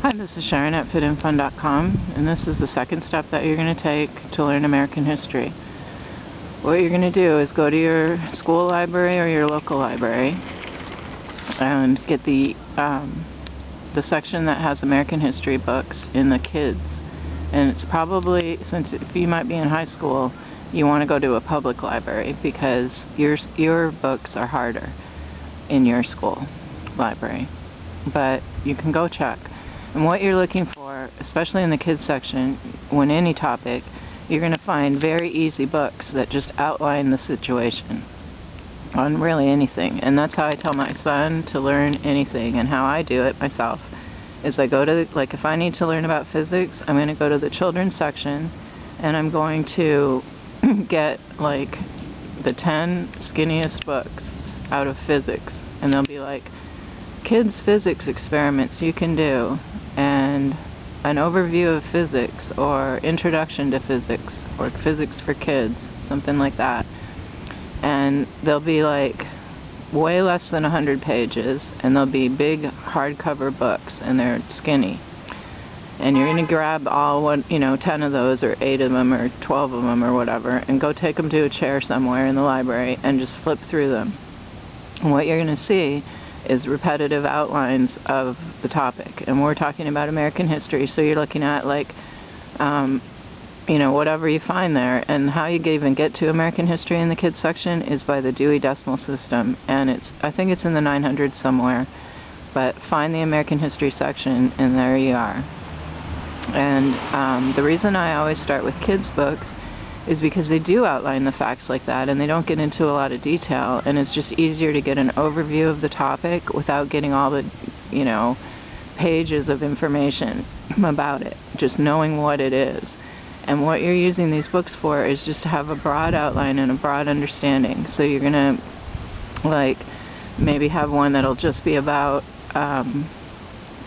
Hi, this is Sharon at fitandfun.com, and this is the second step that you're going to take to learn American history. What you're going to do is go to your school library or your local library and get the section that has American history books in the kids. And it's probably, since if you might be in high school, you want to go to a public library because your books are harder in your school library. But you can go check. And what you're looking for, especially in the kids section, when any topic, you're going to find very easy books that just outline the situation on really anything. And that's how I tell my son to learn anything, and how I do it myself is I go to, like, if I need to learn about physics, I'm going to go to the children's section and I'm going to get like the 10 skinniest books out of physics, and they'll be like kids physics experiments you can do, and an overview of physics, or introduction to physics, or physics for kids, something like that. And they'll be like way less than 100 pages, and they'll be big hardcover books, and they're skinny. And you're going to grab all 10 of those, or 8 of them, or 12 of them, or whatever, and go take them to a chair somewhere in the library and just flip through them. And what you're going to see is repetitive outlines of the topic. And we're talking about American history, so you're looking at like whatever you find there. And how you even get to American history in the kids section is by the Dewey Decimal System, and I think it's in the 900s somewhere, but find the American history section and there you are. And the reason I always start with kids books is because they do outline the facts like that, and they don't get into a lot of detail, and it's just easier to get an overview of the topic without getting all the pages of information about it, just knowing what it is. And what you're using these books for is just to have a broad outline and a broad understanding. So you're gonna like maybe have one that'll just be about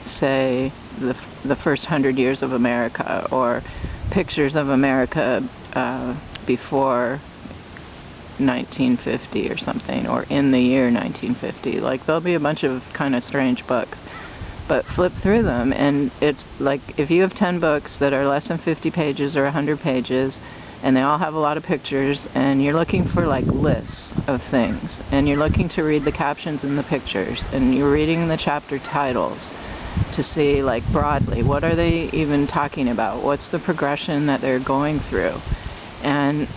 say the first 100 years of America, or pictures of America before 1950 or something, or in the year 1950. Like, there'll be a bunch of kind of strange books, but flip through them, and it's like if you have 10 books that are less than 50 pages or 100 pages, and they all have a lot of pictures, and you're looking for like lists of things, and you're looking to read the captions in the pictures, and you're reading the chapter titles to see, like, broadly, what are they even talking about? What's the progression that they're going through? And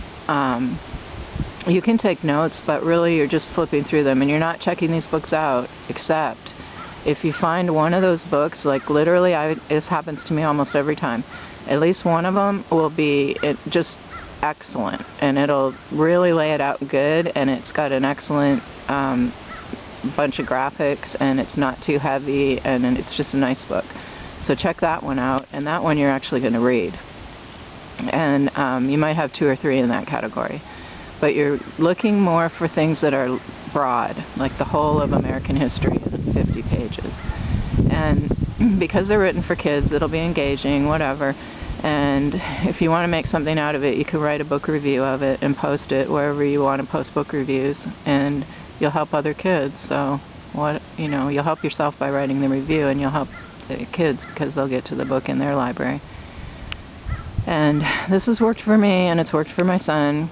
you can take notes, but really you're just flipping through them, and you're not checking these books out, except if you find one of those books, like literally this happens to me almost every time, at least one of them will be just excellent, and it'll really lay it out good, and it's got an excellent bunch of graphics, and it's not too heavy, and it's just a nice book. So check that one out, and that one you're actually going to read. And you might have 2 or 3 in that category. But you're looking more for things that are broad, like the whole of American history in 50 pages. And because they're written for kids, it'll be engaging, whatever. And if you want to make something out of it, you can write a book review of it and post it wherever you want to post book reviews, and you'll help other kids. So you'll help yourself by writing the review, and you'll help the kids because they'll get to the book in their library. And this has worked for me, and it's worked for my son,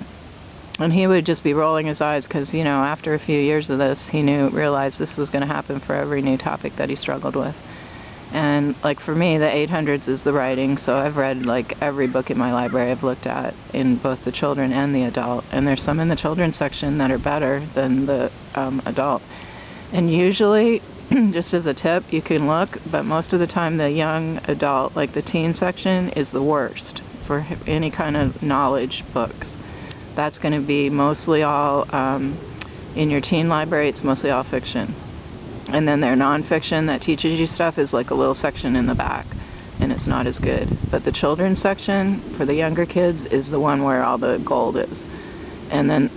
and he would just be rolling his eyes because after a few years of this, he realized this was going to happen for every new topic that he struggled with. And like for me, the 800s is the writing, so I've read like every book in my library I've looked at, in both the children and the adult, and there's some in the children's section that are better than the adult. And usually, just as a tip, you can look, but most of the time the young adult, like the teen section, is the worst for any kind of knowledge books. That's going to be mostly all, in your teen library, it's mostly all fiction. And then their nonfiction that teaches you stuff is like a little section in the back, and it's not as good. But the children's section for the younger kids is the one where all the gold is. And then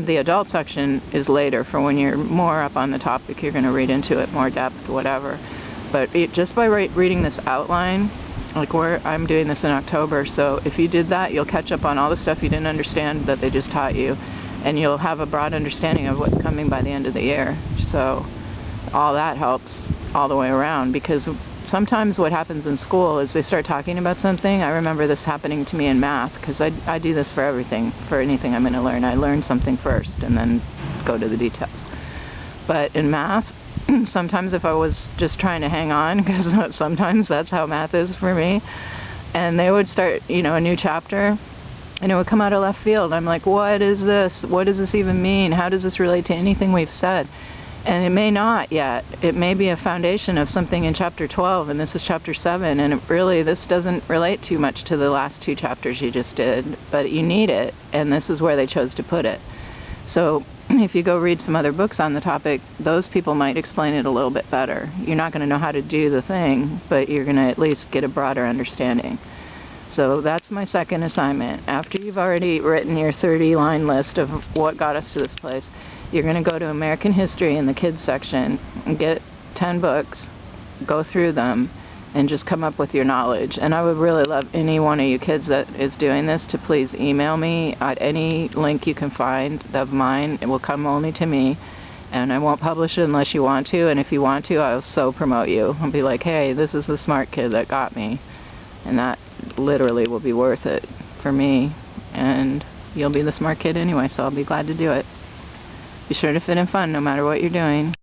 the adult section is later, for when you're more up on the topic, you're going to read into it more depth, whatever. But just by reading this outline, like I'm doing this in October, so if you did that, you'll catch up on all the stuff you didn't understand that they just taught you, and you'll have a broad understanding of what's coming by the end of the year. So all that helps all the way around, because sometimes what happens in school is they start talking about something. I remember this happening to me in math, because I do this for everything, for anything I'm going to learn. I learn something first and then go to the details. But in math, sometimes if I was just trying to hang on, because sometimes that's how math is for me, and they would start, a new chapter, and it would come out of left field. I'm like, what is this? What does this even mean? How does this relate to anything we've said? And it may not yet. It may be a foundation of something in chapter 12, and this is chapter 7, and this doesn't relate too much to the last 2 chapters you just did, but you need it, and this is where they chose to put it. So if you go read some other books on the topic, those people might explain it a little bit better. You're not going to know how to do the thing, but you're going to at least get a broader understanding. So that's my second assignment. After you've already written your 30-line list of what got us to this place, you're going to go to American History in the kids section and get 10 books, go through them, and just come up with your knowledge. And I would really love any one of you kids that is doing this to please email me at any link you can find of mine. It will come only to me, and I won't publish it unless you want to, and if you want to, I'll so promote you. I'll be like, hey, this is the smart kid that got me, and that literally will be worth it for me, and you'll be the smart kid anyway, so I'll be glad to do it. Be sure to fit in fun no matter what you're doing.